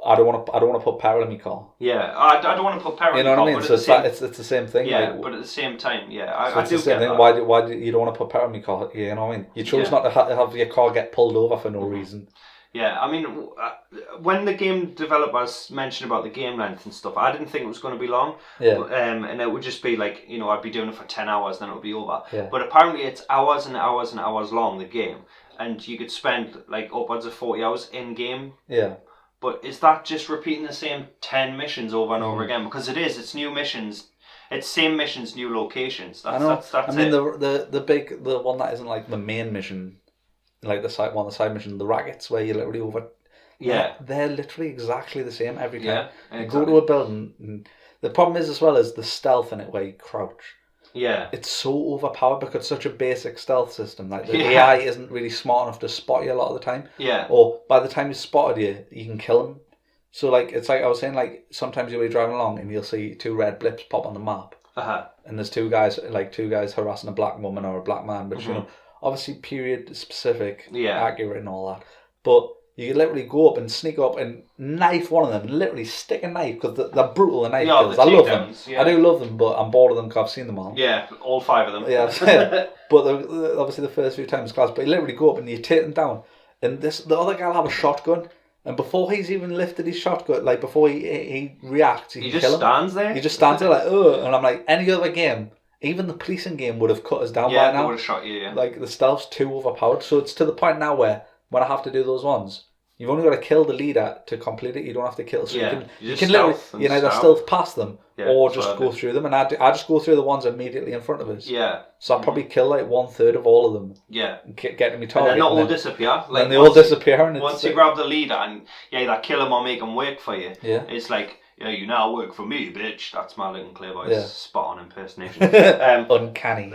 I don't want to put peril in my car. Yeah, I don't want to put peril in my car. You know what I mean? So it's the same thing. Yeah, but at the same time, I do the same get thing. that. Why do you don't want to put peril in my car? You know what I mean? You chose not to have your car get pulled over for no reason. Yeah, I mean, when the game developers mentioned about the game length and stuff, I didn't think it was going to be long. Yeah. But, and it would just be like, I'd be doing it for 10 hours, then it would be over. Yeah. But apparently it's hours and hours and hours long, the game. And you could spend upwards of 40 hours in game. Yeah. But is that just repeating the same 10 missions over and over again? Because it's new missions. It's same missions, new locations. That's the one that isn't like the main mission, like the side mission, the rackets, where you literally over. Yeah. They're literally exactly the same every time. Yeah, exactly. You go to a building, and the problem is as well as the stealth in it where you crouch. Yeah. It's so overpowered because it's such a basic stealth system. Like, the AI isn't really smart enough to spot you a lot of the time. Yeah. Or by the time he's spotted you, you can kill him. So, it's like I was saying, sometimes you'll be driving along and you'll see 2 red blips pop on the map. Uh-huh. And there's two guys harassing a black woman or a black man, which, obviously period specific, accurate and all that. But you can literally go up and sneak up and knife one of them, literally stick a knife, because they're brutal, the knife kills. I love them. Yeah. I do love them, but I'm bored of them because I've seen them all. Yeah, all 5 of them. Yeah, but obviously the first few times, but you literally go up and you take them down. And the other guy will have a shotgun, and before he's even lifted his shotgun, before he reacts, he just stands there. He just stands there ugh. And I'm like, any other game, even the policing game would have cut us down by now. Yeah, they would have shot you, yeah. The stealth's too overpowered. So it's to the point now where, when I have to do those ones, you've only got to kill the leader to complete it. You don't have to kill. So you can literally, either stealth past them or just go through them. And I just go through the ones immediately in front of us. Yeah. So I probably kill 1/3 of all of them. Yeah. And get to me target. And then all disappear. Then they all disappear. And once you grab the leader and either kill them or make them work for you. Yeah. It's like, you now work for me, bitch. That's my Lincoln Clayboy's spot on impersonation. Uncanny.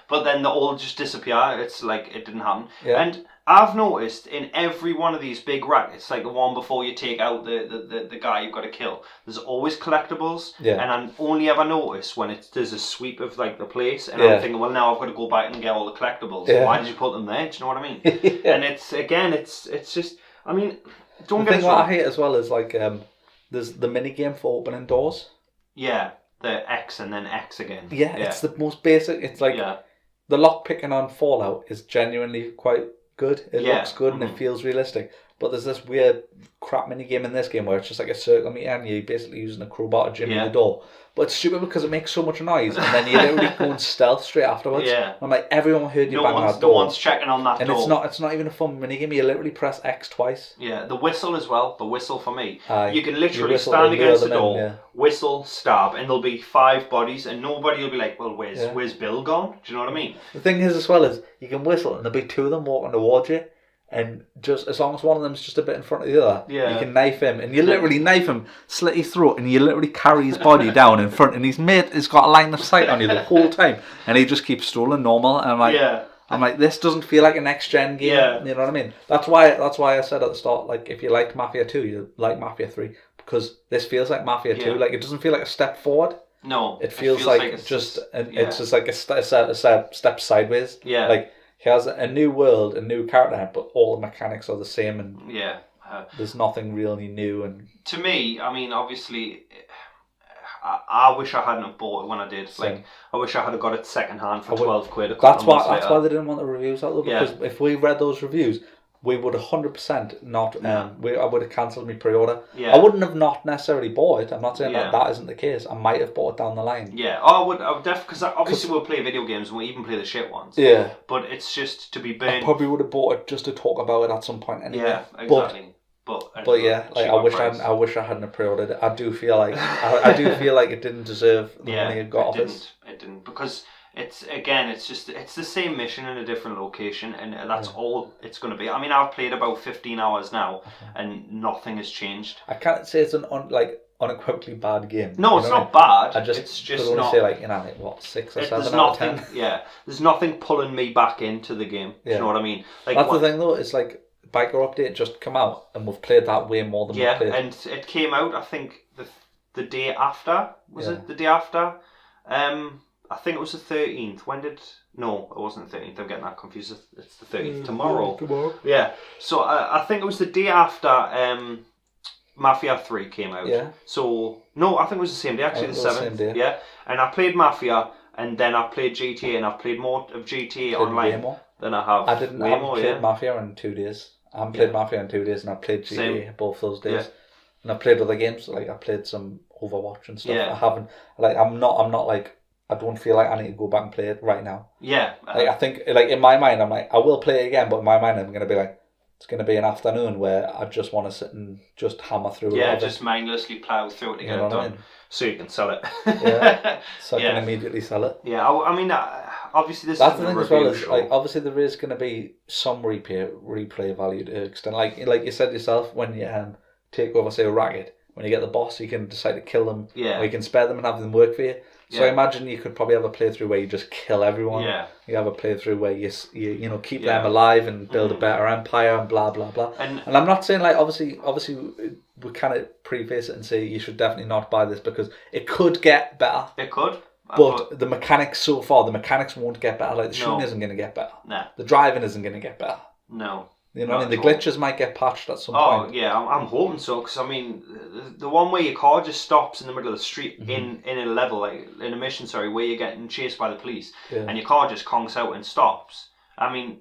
But then they all just disappear. It's like it didn't happen. Yeah. And I've noticed in every one of these big rackets, like the one before you take out the guy you've got to kill, there's always collectibles. Yeah. And I only ever notice when there's a sweep of the place, and I'm thinking, well, now I've got to go back and get all the collectibles. Yeah. Why did you put them there? Do you know what I mean? And it's just, I mean, don't get us wrong. What I hate as well is there's the mini game for opening doors. Yeah. the X and then X again. Yeah, it's the most basic. It's like the lock picking on Fallout is genuinely quite good. It looks good and it feels realistic. But there's this weird crap mini game in this game where it's just like a circle meter and you're basically using a crowbar to jimmy the door. But it's stupid because it makes so much noise and then you literally go in stealth straight afterwards. Yeah. I'm like, everyone heard you bang that door. No one's checking on that door. And it's not even a fun mini game. You literally press X twice. Yeah, the whistle as well. The whistle for me. You can literally stand against the door, whistle, stab, and there'll be 5 bodies and nobody will be like, well, where's Bill gone? Do you know what I mean? The thing is as well is you can whistle and there'll be 2 of them walking towards you. And just as long as one of them's just a bit in front of the other, you can knife him, and you literally knife him, slit his throat, and you literally carry his body down in front, and his mate has got a line of sight on you the whole time, and he just keeps strolling normal, and I'm like, this doesn't feel like a next gen game. You know what I mean? That's why I said at the start, like, if you liked Mafia 2, you like Mafia 3, because this feels like Mafia 2. Like, it doesn't feel like a step forward. No, it feels like it's just like a step sideways. Yeah, like. He has a new world, a new character, but all the mechanics are the same, and there's nothing really new. And to me, I mean, obviously, I wish I hadn't have bought it when I did. Same. Like, I wish I had got it second hand for £12. That's why they didn't want the reviews out, though, because if we read those reviews, we would 100% not. I would have cancelled my pre-order. Yeah. I wouldn't have not necessarily bought it. I'm not saying that isn't the case. I might have bought it down the line. Yeah, I would definitely, because obviously we'll play video games and we even play the shit ones. Yeah. But it's just to be burned. I probably would have bought it just to talk about it at some point anyway. Yeah, exactly. But yeah, like I wish I hadn't pre-ordered it. I do feel like it didn't deserve the money it got off it. It didn't, because. It's the same mission in a different location, and that's all it's going to be. I mean, I've played about 15 hours now, and nothing has changed. I can't say it's an unequivocally bad game. No, it's not bad. It's just not. Say like 6 or 7 out of 10. Yeah, there's nothing pulling me back into the game. Do you know what I mean? Like, that's the thing though. It's like Biker Update just come out, and we've played that way more than we've played. Yeah, and it came out. I think the day after. Was it the day after? I think it was the 13th. No, it wasn't the 13th. I'm getting that confused. It's the 13th. Tomorrow. Yeah. So I think it was the day after Mafia 3 came out. Yeah. So, no, I think it was the same day. Actually, the 7th. Yeah. And I played Mafia, and then I played GTA, and I've played more of GTA online than I have. I haven't played Mafia in 2 days. I haven't played Mafia in 2 days, and I played GTA both those days. Yeah. And I played other games, like I played some Overwatch and stuff. Yeah. I haven't, like, I'm not like, I don't feel like I need to go back and play it right now. Yeah. Like, I think, like, in my mind, I'm like, I will play it again, but in my mind, I'm going to be like, it's going to be an afternoon where I just want to sit and just hammer through it. Yeah, just mindlessly plough through it to get it done. I mean? So you can sell it. So I can immediately sell it. Yeah, I mean, obviously this that's is the thing as well is, like, obviously there is going to be some replay value to an extent. Like you said yourself, when you take over, say, a racket, when you get the boss, you can decide to kill them, or you can spare them and have them work for you. So I imagine you could probably have a playthrough where you just kill everyone. Yeah. You have a playthrough where you keep them alive and build a better empire and blah blah blah. And I'm not saying, like, obviously we kind of preface it and say you should definitely not buy this because it could get better. It could. But the mechanics won't get better. Like, the shooting isn't going to get better. Nah. The driving isn't going to get better. No. You know what I mean? The glitches might get patched at some point. Oh, yeah, I'm hoping so, because, I mean, the one where your car just stops in the middle of the street in a level, like, in a mission, where you're getting chased by the police, and your car just conks out and stops. I mean,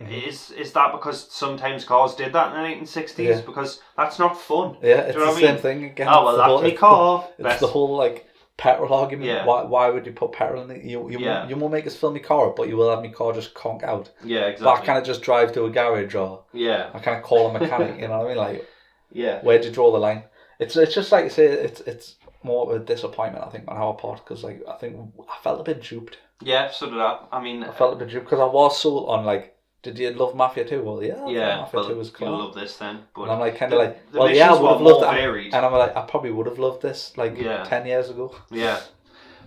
is that because sometimes cars did that in the 1960s? Yeah. Because that's not fun. Yeah, it's the same thing again. Oh, well, that's my car. It's the whole, like, petrol argument. Yeah. Why would you put petrol in it? You won't make us fill my car up, but you will have my car just conk out. Yeah, exactly. But I kind of just drive to a garage, or I kind of call a mechanic. You know what I mean? Like, where do you draw the line? It's just like you say. It's more of a disappointment, I think, on our part, because, like, I think I felt a bit duped. Yeah, so did I. I mean, I felt a bit duped because I was sold on, like, did you love Mafia 2? Well, yeah. Mafia 2 was cool. You'll love this then. But and I'm like, kind of like, well, yeah, I would have loved that. And I'm like, I probably would have loved this, like, 10 years ago. Yeah.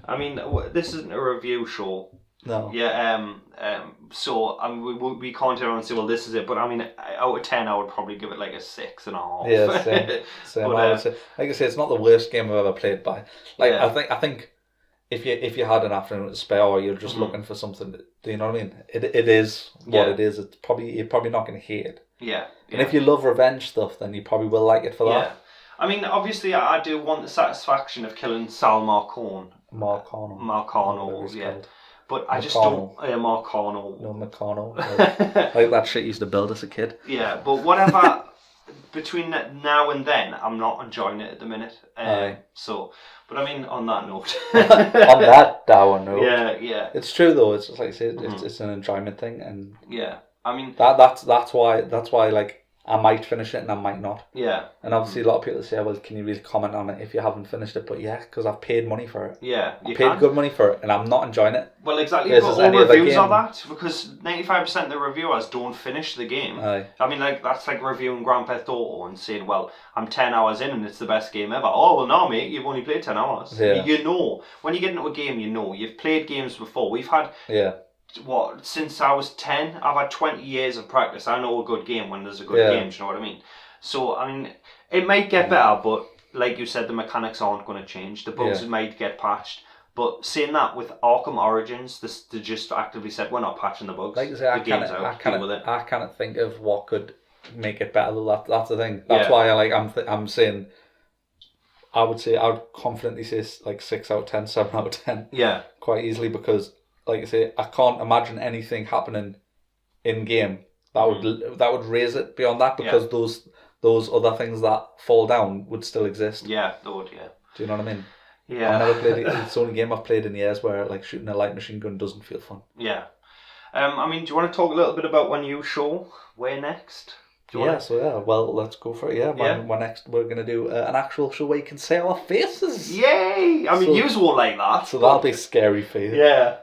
I mean, this isn't a review show. No. Yeah. So we can't turn around and say, well, this is it. But I mean, out of 10, I would probably give it like a 6.5. Yeah, same. But, I would say, like I say, it's not the worst game I've ever played by. Like, I think if you had an afternoon to spare, or you're just looking for something, do you know what I mean? It is what it is. You're probably not going to hate it. Yeah. And if you love revenge stuff, then you probably will like it for that. I mean, obviously, I do want the satisfaction of killing Sal Marcano. Yeah. But I just don't... Marcano. No, Marcano. Like that shit used to build as a kid. Yeah, but whatever... Between now and then, I'm not enjoying it at the minute. So, but I mean, on that note... on that dour note. Yeah. It's true, though. It's just like I said, it's an enjoyment thing. And yeah, I mean... That's why, like, I might finish it and I might not. Yeah. And obviously a lot of people say, well, can you really comment on it if you haven't finished it? But yeah, because I've paid money for it. Yeah, I paid good money for it and I'm not enjoying it. Well, exactly. But all reviews are that, because 95% of the reviewers don't finish the game. Aye. I mean, like, that's like reviewing Grand Theft Auto and saying, well, I'm 10 hours in and it's the best game ever. Oh, well, no, mate, you've only played 10 hours. Yeah. You know, when you get into a game, you know. You've played games before. We've had... Yeah. What, since I was 10, I've had 20 years of practice. I know a good game when there's a good game, do you know what I mean? So, I mean, it might get better, but like you said, the mechanics aren't going to change. The bugs might get patched. But saying that, with Arkham Origins, they just actively said, we're not patching the bugs. Like I say, I can't think of what could make it better. That's the thing. That's why I'm saying, I would confidently say like 6 out of 10, 7 out of 10. Yeah. Quite easily, because like I say, I can't imagine anything happening in game that would raise it beyond that, because those other things that fall down would still exist. Yeah, they would. Yeah. Do you know what I mean? Yeah. I've never played it. It's the only game I've played in years where like shooting a light machine gun doesn't feel fun. Yeah. I mean, do you want to talk a little bit about when you show where next? Well, let's go for it. We're next. We're gonna do an actual show where you can see our faces. Yay! I mean, yous won't like that. So that'll be scary for you. Yeah.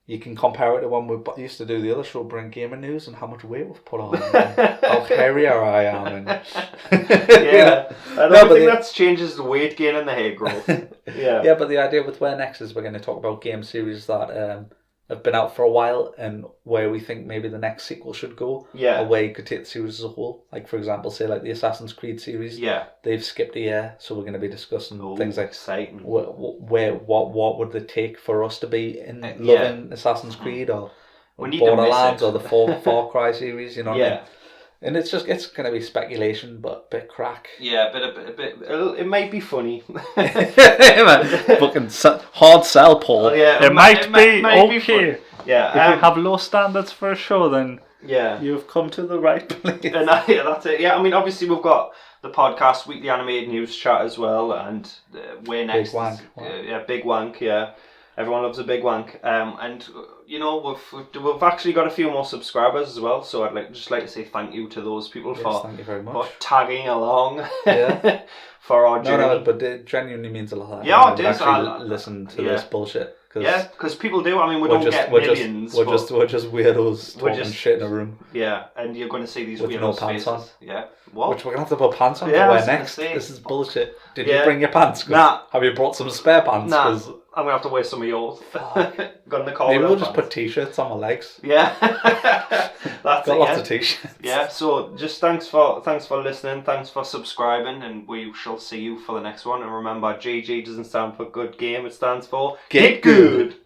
You can compare it to when we used to do the other show, Bring Gaming News, and how much weight we've put on, and how hairier I am. And yeah, I don't think that changes the weight gain and the hair growth. Yeah, but the idea with where next is we're going to talk about game series that have been out for a while and where we think maybe the next sequel should go. Yeah. Or where you could take the series as a whole. Like, for example, say like the Assassin's Creed series. Yeah. They've skipped a year, so we're going to be discussing things like exciting. What would they take for us to be in loving Assassin's Creed or Borderlands or the Far Cry series, you know what I mean? And it's going to be speculation, but a bit crack. Yeah, a bit. It might be funny. Fucking hard sell, Paul. It might be okay. Yeah, if you have low standards for a show, then you've come to the right place. And that's it. Yeah, I mean, obviously we've got the podcast, Weekly Animated News Chat as well, and where next? Big wank. Big wank. Yeah, everyone loves a big wank. And you know, we've actually got a few more subscribers as well, so I'd like to say thank you to those people thank you very much for tagging along. For our journey. No, but it genuinely means a lot. Yeah, it does. Listen to this bullshit. Because people do. I mean, we don't get millions. We're just weirdos talking shit in a room. Yeah, and you're going to see these with weirdos no pants faces. On. Yeah. What? Which we're going to have to put pants on to wear next. This is bullshit. Did you bring your pants? Nah. Have you brought some spare pants? Nah. I'm going to have to wear some of yours. Got in the car. Maybe we'll just put t-shirts on my legs. Yeah. That's got lots of t-shirts. Yeah, so just thanks for listening, thanks for subscribing, and we shall see you for the next one. And remember, GG doesn't stand for good game, it stands for Get good.